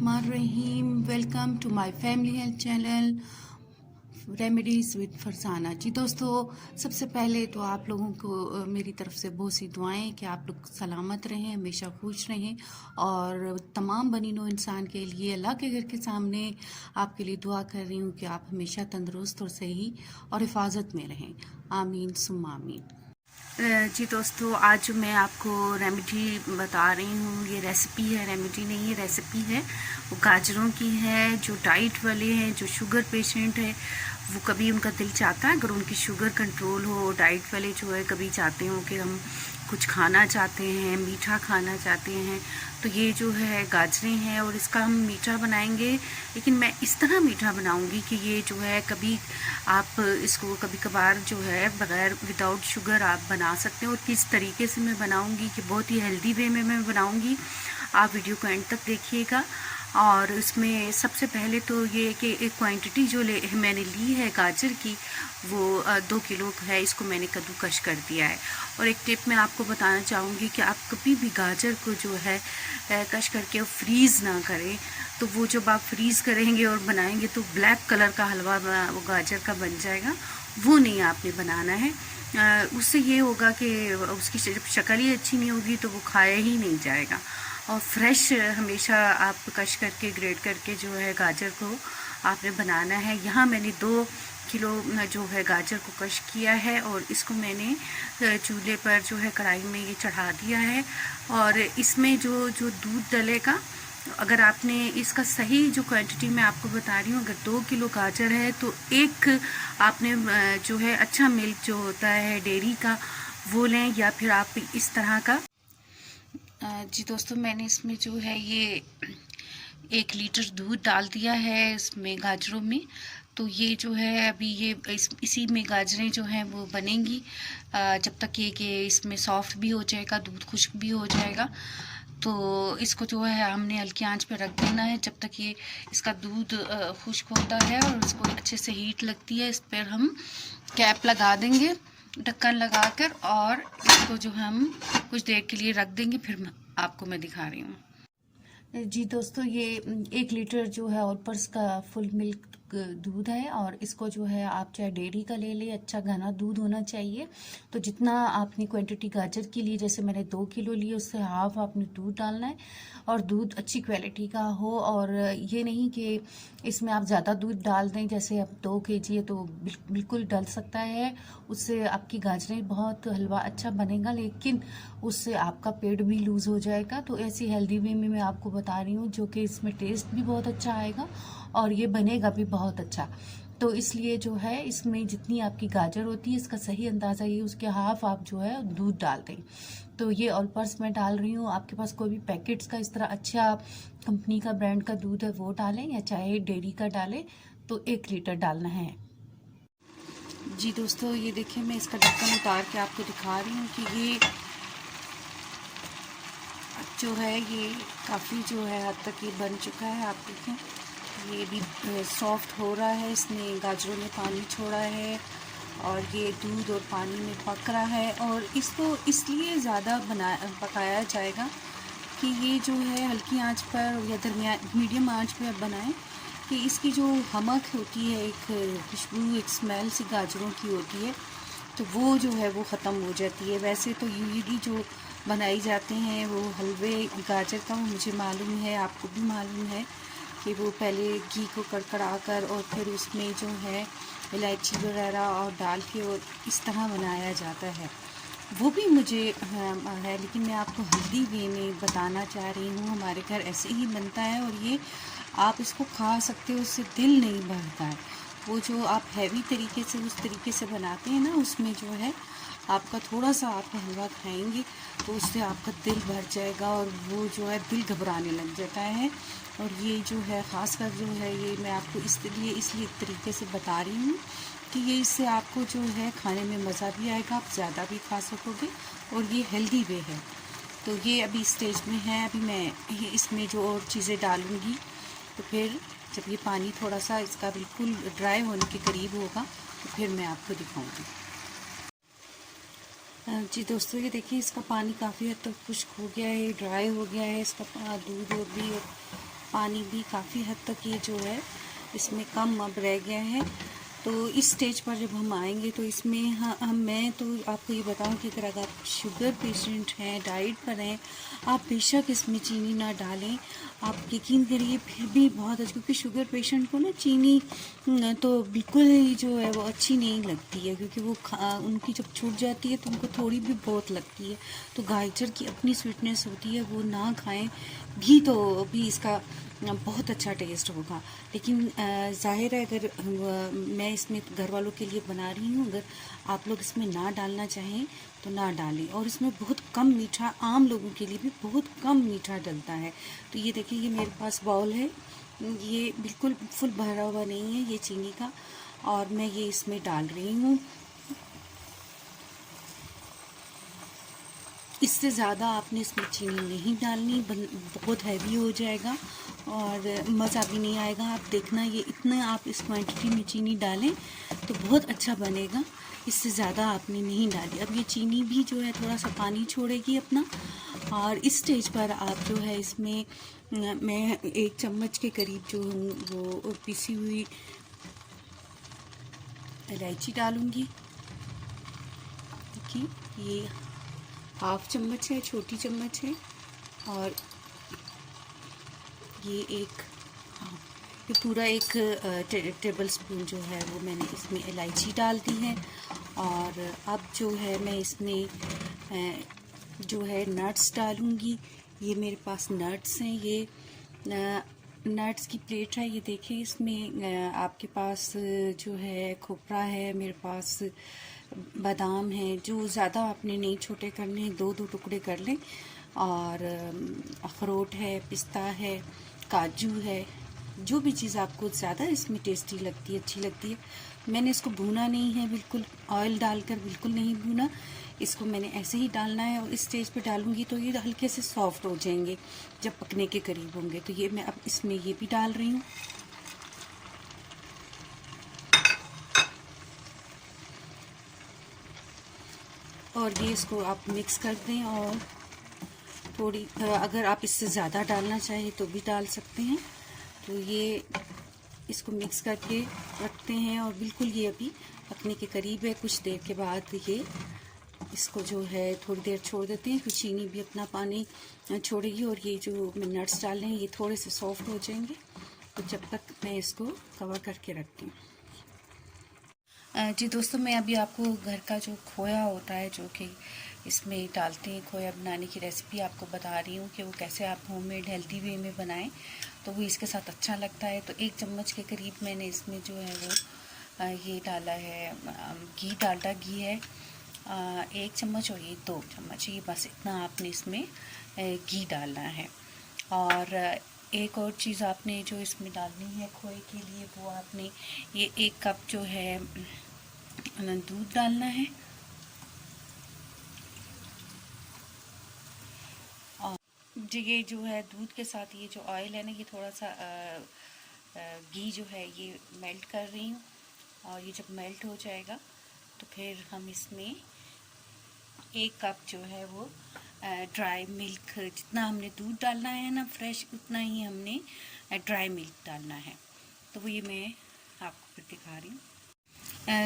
बिस्मिल्लाहिर्रहमानिर्रहीम। Welcome to my family health channel remedies with Farsana. जी दोस्तों, सबसे पहले तो आप लोगों को मेरी तरफ से बहुत सी दुआएं कि आप लोग सलामत रहें, हमेशा खुश रहें। और तमाम बनी नौ इंसान के लिए अल्लाह के घर के सामने आपके लिए दुआ कर रही हूँ कि आप हमेशा तंदुरुस्त और सही और हिफाजत में रहें। आमीन सुम्मा आमीन। जी दोस्तों, आज मैं आपको रेमेडी बता रही हूँ। ये रेसिपी है, रेमेडी नहीं है, रेसिपी है। वो गाजरों की है। जो डाइट वाले हैं, जो शुगर पेशेंट है, वो कभी उनका दिल चाहता है अगर उनकी शुगर कंट्रोल हो, डाइट वाले जो है कभी चाहते हो कि हम कुछ खाना चाहते हैं, मीठा खाना चाहते हैं, तो ये जो है गाजरें हैं और इसका हम मीठा बनाएंगे। लेकिन मैं इस तरह मीठा बनाऊंगी कि ये जो है कभी आप इसको कभी कभार जो है बगैर विदाउट शुगर आप बना सकते हैं। और किस तरीके से मैं बनाऊंगी कि बहुत ही हेल्दी वे में मैं बनाऊंगी। आप वीडियो को एंड तक देखिएगा। और इसमें सबसे पहले तो ये कि एक क्वांटिटी जो मैंने ली है गाजर की, वो 2 किलो है। इसको मैंने कद्दूकश कर दिया है। और एक टिप मैं आपको बताना चाहूँगी कि आप कभी भी गाजर को जो है कश करके फ्रीज़ ना करें। तो वो जब आप फ्रीज़ करेंगे और बनाएंगे तो ब्लैक कलर का हलवा वो गाजर का बन जाएगा। वो नहीं आपने बनाना है। उससे ये होगा कि उसकी शक्ल ही अच्छी नहीं होगी, तो वो खाया ही नहीं जाएगा। और फ्रेश हमेशा आप कश करके ग्रेट करके जो है गाजर को आपने बनाना है। यहाँ मैंने 2 किलो जो है गाजर को कश किया है और इसको मैंने चूल्हे पर जो है कढ़ाई में ये चढ़ा दिया है। और इसमें जो दूध डलेगा, अगर आपने इसका सही जो क्वांटिटी मैं आपको बता रही हूँ, अगर 2 किलो गाजर है तो एक आपने जो है अच्छा मिल्क जो होता है डेयरी का वो लें, या फिर आप इस तरह का। जी दोस्तों, मैंने इसमें जो है ये 1 लीटर दूध डाल दिया है इसमें गाजरों में। तो ये जो है अभी ये इसी में गाजरें जो हैं वो बनेंगी जब तक ये कि इसमें सॉफ्ट भी हो जाएगा, दूध खुश्क भी हो जाएगा। तो इसको जो है हमने हल्की आंच पे रख देना है जब तक ये इसका दूध खुश्क होता है और इसको अच्छे से हीट लगती है। इस पर हम कैप लगा देंगे ढक्कन लगाकर, और इसको जो हम कुछ देर के लिए रख देंगे। फिर आपको मैं दिखा रही हूँ। जी दोस्तों, ये 1 लीटर जो है ऑलपर्स का फुल मिल्क दूध है। और इसको जो है आप चाहे डेयरी का ले लें, अच्छा घना दूध होना चाहिए। तो जितना आपने क्वांटिटी गाजर की ली, जैसे मैंने 2 किलो ली, उससे हाफ आपने दूध डालना है। और दूध अच्छी क्वालिटी का हो। और ये नहीं कि इसमें आप ज़्यादा दूध डाल दें, जैसे अब 2 केजी है तो बिल्कुल डल सकता है। उससे आपकी गाजरें बहुत हलवा अच्छा बनेगा, लेकिन उससे आपका पेट भी लूज़ हो जाएगा। तो ऐसी हेल्दी वे में मैं आपको बता रही हूँ, जो कि इसमें टेस्ट भी बहुत अच्छा आएगा और ये बनेगा भी बहुत अच्छा। तो इसलिए जो है इसमें जितनी आपकी गाजर होती है, इसका सही अंदाज़ा ये उसके हाफ आप जो है दूध डाल दें। तो ये ऑल पर्स मैं डाल रही हूँ। आपके पास कोई भी पैकेट्स का इस तरह अच्छा कंपनी का ब्रांड का दूध है वो डालें, या चाहे डेयरी का डालें। तो 1 लीटर डालना है। जी दोस्तों, ये देखिए मैं इसका ढक्कन उतार के आपको दिखा रही हूँ कि ये जो है ये काफ़ी जो है हद तक ये बन चुका है। आप देखें ये भी सॉफ्ट हो रहा है, इसमें गाजरों ने पानी छोड़ा है और ये दूध और पानी में पक रहा है। और इसको इसलिए ज़्यादा पकाया जाएगा कि ये जो है हल्की आंच पर या दरमियान मीडियम आंच पर आप बनाएं कि इसकी जो हमक होती है, एक खुशबू, एक स्मेल सी गाजरों की होती है, तो वो जो है वो ख़त्म हो जाती है। वैसे तो यूजली जो बनाई जाते हैं वो हलवे गाजर का, वो मुझे मालूम है, आपको भी मालूम है कि वो पहले घी को कड़कड़ा कर और फिर उसमें जो है इलायची वगैरह और डाल के और इस तरह बनाया जाता है। वो भी मुझे है, लेकिन मैं आपको हेल्दी वे में बताना चाह रही हूँ। हमारे घर ऐसे ही बनता है और ये आप इसको खा सकते हो, उससे दिल नहीं भरता है। वो जो आप हैवी तरीके से उस तरीके से बनाते हैं ना, उसमें जो है आपका थोड़ा सा आप हलवा खाएंगे तो उससे आपका दिल भर जाएगा और वो जो है दिल घबराने लग जाता है। और ये जो है ख़ासकर जो है ये मैं आपको इसलिए तरीके से बता रही हूँ कि ये इससे आपको जो है खाने में मज़ा भी आएगा, आप ज़्यादा भी खा सकोगे और ये हेल्दी वे है। तो ये अभी स्टेज में है। अभी मैं ये इसमें जो और चीज़ें डालूँगी, तो फिर जब ये पानी थोड़ा सा इसका बिल्कुल ड्राई होने के करीब होगा तो फिर मैं आपको दिखाऊंगी। जी दोस्तों, ये देखिए इसका पानी काफ़ी हद तक खुश्क हो गया है, ड्राई हो गया है इसका दूध और भी। पानी भी काफ़ी हद तक ये जो है इसमें कम अब रह गया है। तो इस स्टेज पर जब हम आएंगे तो इसमें मैं तो आपको ये बताऊं कि अगर आप शुगर पेशेंट हैं, डाइट पर हैं, आप बेशक इसमें चीनी ना डालें। आप यकीन करिए फिर भी बहुत अच्छा, क्योंकि शुगर पेशेंट को ना चीनी तो बिल्कुल ही जो है वो अच्छी नहीं लगती है, क्योंकि वो उनकी जब छूट जाती है तो उनको थोड़ी भी बहुत लगती है। तो गाजर की अपनी स्वीटनेस होती है, वो ना खाएं। घी तो भी इसका बहुत अच्छा टेस्ट होगा, लेकिन ज़ाहिर है अगर मैं इसमें घर वालों के लिए बना रही हूँ, अगर आप लोग इसमें ना डालना चाहें तो ना डालें। और इसमें बहुत कम मीठा, आम लोगों के लिए भी बहुत कम मीठा डलता है। तो ये देखिए, ये मेरे पास बाउल है, ये बिल्कुल फुल भरा हुआ नहीं है ये चीनी का, और मैं ये इसमें डाल रही हूँ। इससे ज़्यादा आपने इसमें चीनी नहीं डालनी, बहुत हैवी हो जाएगा और मज़ा भी नहीं आएगा। आप देखना, ये इतना आप इस क्वांटिटी में चीनी डालें तो बहुत अच्छा बनेगा, इससे ज़्यादा आपने नहीं डाली। अब ये चीनी भी जो है थोड़ा सा पानी छोड़ेगी अपना, और इस स्टेज पर आप जो है इसमें मैं 1 चम्मच के करीब जो हूँ वो पिसी हुई इलायची डालूँगी। देखिए, ये 1/2 चम्मच है, छोटी चम्मच है, और ये पूरा 1 टेबल स्पून जो है वो मैंने इसमें इलायची डाल दी है। और अब जो है मैं इसमें जो है नट्स डालूँगी। ये मेरे पास नट्स हैं, ये नट्स की प्लेट है। ये देखिए, इसमें आपके पास जो है खोपरा है, मेरे पास बादाम है। जो ज़्यादा आपने नहीं छोटे करने, 2-2 टुकड़े कर लें। और अखरोट है, पिस्ता है, काजू है, जो भी चीज़ आपको ज़्यादा इसमें टेस्टी लगती है, अच्छी लगती है। मैंने इसको भूना नहीं है, बिल्कुल ऑयल डालकर बिल्कुल नहीं भूना, इसको मैंने ऐसे ही डालना है। और इस स्टेज पे डालूंगी तो ये हल्के से सॉफ्ट हो जाएंगे जब पकने के करीब होंगे। तो ये मैं अब इसमें ये भी डाल रही हूँ। और ये इसको आप मिक्स कर दें, और थोड़ी अगर आप इससे ज़्यादा डालना चाहें तो भी डाल सकते हैं। तो ये इसको मिक्स करके रखते हैं, और बिल्कुल ये अभी पकने के करीब है। कुछ देर के बाद ये इसको जो है थोड़ी देर छोड़ देते हैं, फिर चीनी भी अपना पानी छोड़ेगी, और ये जो मैं नट्स डाल रहे हैं ये थोड़े से सॉफ्ट हो जाएंगे। तो जब तक मैं इसको कवर करके रखती हूँ। जी दोस्तों, मैं अभी आपको घर का जो खोया होता है, जो कि इसमें डालते हैं, खोया बनाने की रेसिपी आपको बता रही हूँ कि वो कैसे आप होममेड हेल्दी वे में बनाएं तो वो इसके साथ अच्छा लगता है। तो 1 चम्मच के करीब मैंने इसमें जो है वो ये डाला है, घी, डालडा घी है 1 चम्मच, और ये 2 चम्मच, ये बस इतना आपने इसमें घी डालना है। और एक और चीज़ आपने जो इसमें डालनी है खोए के लिए, वो आपने ये 1 कप जो है दूध डालना है। और ये जो है दूध के साथ ये जो ऑयल है ना, ये थोड़ा सा घी जो है ये मेल्ट कर रही हूँ। और ये जब मेल्ट हो जाएगा तो फिर हम इसमें 1 कप जो है वो ड्राई मिल्क, जितना हमने दूध डालना है ना फ्रेश, उतना ही हमने ड्राई मिल्क डालना है। तो वो ये मैं आपको फिर दिखा रही हूँ।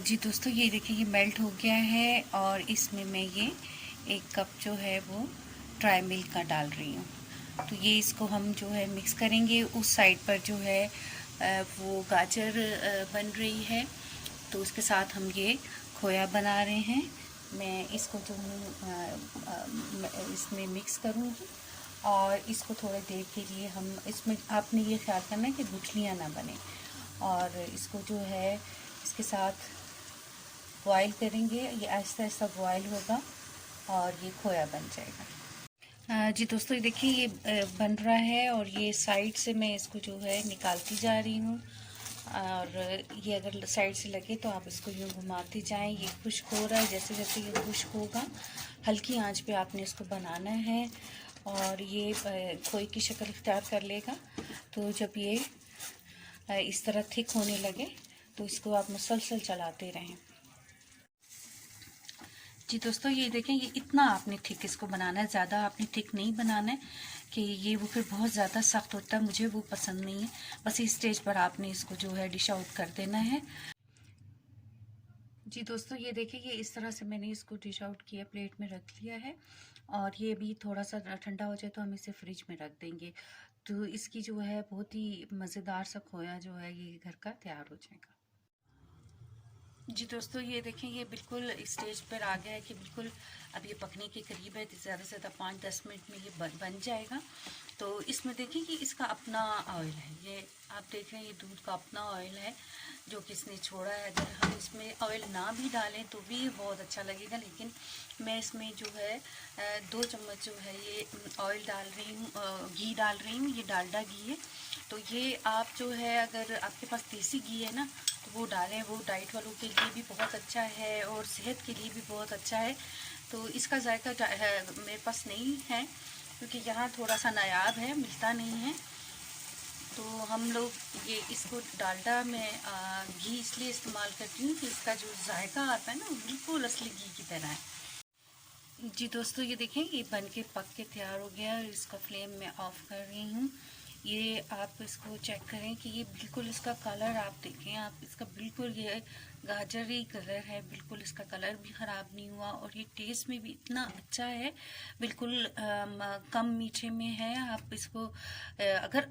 जी दोस्तों, ये देखिए, ये मेल्ट हो गया है, और इसमें मैं ये 1 कप जो है वो ड्राई मिल्क का डाल रही हूँ। तो ये इसको हम जो है मिक्स करेंगे। उस साइड पर जो है वो गाजर बन रही है, तो उसके साथ हम ये खोया बना रहे हैं। मैं इसको जो इसमें मिक्स करूँगी, और इसको थोड़ी देर के लिए हम इसमें, आपने ये ख्याल करना है कि गुठलियाँ ना बने, और इसको जो है इसके साथ बॉयल करेंगे। ये आहिस्ता आहिस्ता बॉयल होगा और ये खोया बन जाएगा। जी दोस्तों, ये देखिए, ये बन रहा है, और ये साइड से मैं इसको जो है निकालती जा रही हूँ। और ये अगर साइड से लगे तो आप इसको यूँ घुमाते जाएं। ये खुश्क हो रहा है, जैसे जैसे ये खुश्क होगा हल्की आंच पे आपने इसको बनाना है, और ये खोए की शक्ल इख्तियार कर लेगा। तो जब ये इस तरह थिक होने लगे तो इसको आप मुसलसल चलाते रहें। जी दोस्तों, ये देखें, ये इतना आपने थिक इसको बनाना है, ज़्यादा आपने थिक नहीं बनाना है। कि ये वो फिर बहुत ज़्यादा सख्त होता है, मुझे वो पसंद नहीं है। बस इस स्टेज पर आपने इसको जो है डिश आउट कर देना है। जी दोस्तों, ये देखिए, ये इस तरह से मैंने इसको डिश आउट किया, प्लेट में रख लिया है। और ये भी थोड़ा सा ठंडा हो जाए तो हम इसे फ्रिज में रख देंगे। तो इसकी जो है बहुत ही मज़ेदार सा खोया जो है ये घर का तैयार हो जाएगा। जी दोस्तों, ये देखें, ये बिल्कुल स्टेज पर आ गया है कि बिल्कुल अब ये पकने के करीब है। ज़्यादा से ज़्यादा 5-10 मिनट में ये बन जाएगा। तो इसमें देखिए कि इसका अपना ऑयल है, ये आप देख रहे हैं, ये दूध का अपना ऑयल है जो कि इसने छोड़ा है। अगर हम इसमें ऑयल ना भी डालें तो भी बहुत अच्छा लगेगा, लेकिन मैं इसमें जो है 2 चम्मच जो है ये ऑयल डाल रही हूँ, घी डाल रही हूँ। ये डालडा घी है। तो ये आप जो है, अगर आपके पास देसी घी है ना तो वो डालें, वो डाइट वालों के लिए भी बहुत अच्छा है और सेहत के लिए भी बहुत अच्छा है। तो इसका जायका मेरे पास नहीं है क्योंकि यहाँ थोड़ा सा नायाब है, मिलता नहीं है। तो हम लोग ये इसको डालडा में घी इसलिए इस्तेमाल करती हूँ कि इसका जो जायका आता है ना, बिल्कुल असली घी की तरह है। जी दोस्तों, ये देखें, ये बन के पक के तैयार हो गया और इसका फ्लेम मैं ऑफ़ कर रही हूँ। ये आप इसको चेक करें कि ये बिल्कुल, इसका कलर आप देखें, आप इसका बिल्कुल ये गाजरी कलर है, बिल्कुल इसका कलर भी ख़राब नहीं हुआ और ये टेस्ट में भी इतना अच्छा है, बिल्कुल कम मीठे में है। आप इसको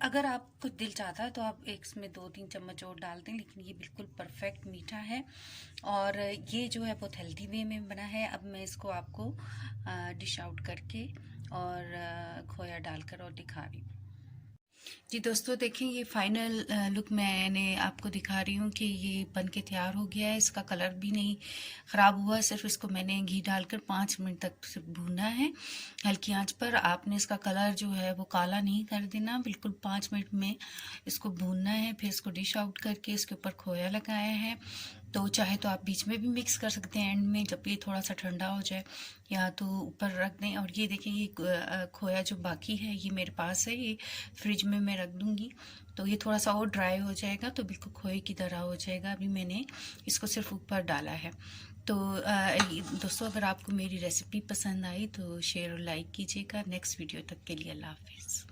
अगर आपको दिल चाहता है तो आप एक इसमें 2-3 चम्मच और डाल दें, लेकिन ये बिल्कुल परफेक्ट मीठा है और ये जो है बहुत हेल्दी वे में बना है। अब मैं इसको आपको डिश आउट करके और खोया डालकर और दिखा रही हूँ। जी दोस्तों, देखें, ये फाइनल लुक मैंने आपको दिखा रही हूँ कि ये बन के तैयार हो गया है। इसका कलर भी नहीं ख़राब हुआ, सिर्फ इसको मैंने घी डालकर 5 मिनट तक सिर्फ भूना है हल्की आंच पर। आपने इसका कलर जो है वो काला नहीं कर देना, बिल्कुल 5 मिनट में इसको भूनना है। फिर इसको डिश आउट करके इसके ऊपर खोया लगाया है। तो चाहे तो आप बीच में भी मिक्स कर सकते हैं एंड में, जब ये थोड़ा सा ठंडा हो जाए, या तो ऊपर रख दें। और ये देखें, ये खोया जो बाकी है ये मेरे पास है, ये फ्रिज में मैं रख दूँगी। तो ये थोड़ा सा और ड्राई हो जाएगा तो बिल्कुल खोए की तरह हो जाएगा। अभी मैंने इसको सिर्फ ऊपर डाला है। तो दोस्तों, अगर आपको मेरी रेसिपी पसंद आई तो शेयर और लाइक कीजिएगा। नेक्स्ट वीडियो तक के लिए अल्लाह हाफिज़।